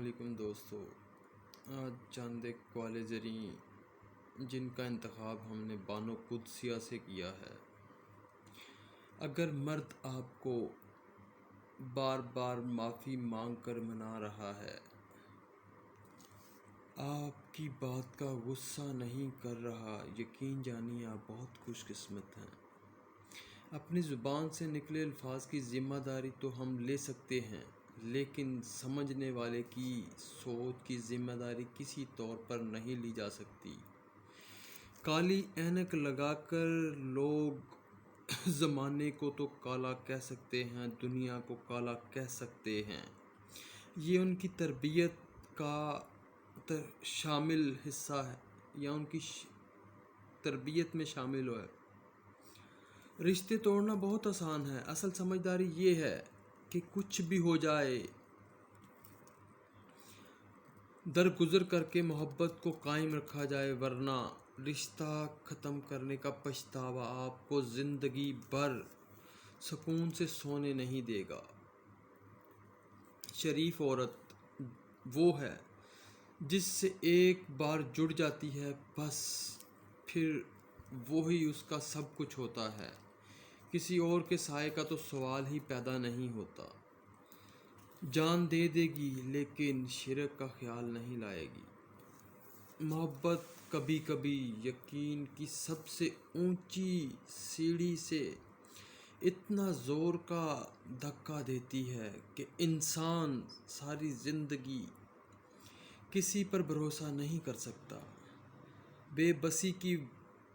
علیکم دوستو، آج چند ایک کالج زریں جن کا انتخاب ہم نے بانو قدسیہ سے کیا ہے۔ اگر مرد آپ کو بار بار معافی مانگ کر منا رہا ہے، آپ کی بات کا غصہ نہیں کر رہا، یقین جانیے آپ بہت خوش قسمت ہیں۔ اپنی زبان سے نکلے الفاظ کی ذمہ داری تو ہم لے سکتے ہیں، لیکن سمجھنے والے کی سوچ کی ذمہ داری کسی طور پر نہیں لی جا سکتی۔ کالی اینک لگا کر لوگ زمانے کو تو کالا کہہ سکتے ہیں، دنیا کو کالا کہہ سکتے ہیں۔ یہ ان کی تربیت کا شامل حصہ ہے یا ان کی تربیت میں شامل ہے۔ رشتے توڑنا بہت آسان ہے، اصل سمجھداری یہ ہے کہ کچھ بھی ہو جائے درگزر کر کے محبت کو قائم رکھا جائے، ورنہ رشتہ ختم کرنے کا پچھتاوا آپ کو زندگی بھر سکون سے سونے نہیں دے گا۔ شریف عورت وہ ہے جس سے ایک بار جڑ جاتی ہے، بس پھر وہی اس کا سب کچھ ہوتا ہے، کسی اور کے سائے کا تو سوال ہی پیدا نہیں ہوتا۔ جان دے دے گی لیکن شرک کا خیال نہیں لائے گی۔ محبت کبھی کبھی یقین کی سب سے اونچی سیڑھی سے اتنا زور کا دھکا دیتی ہے کہ انسان ساری زندگی کسی پر بھروسہ نہیں کر سکتا۔ بے بسی کی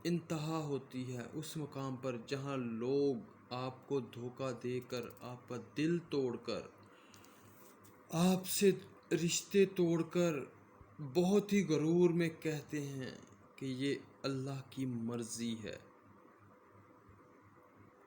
انتہا ہوتی ہے اس مقام پر جہاں لوگ آپ کو دھوکہ دے کر، آپ کا دل توڑ کر، آپ سے رشتے توڑ کر بہت ہی غرور میں کہتے ہیں کہ یہ اللہ کی مرضی ہے۔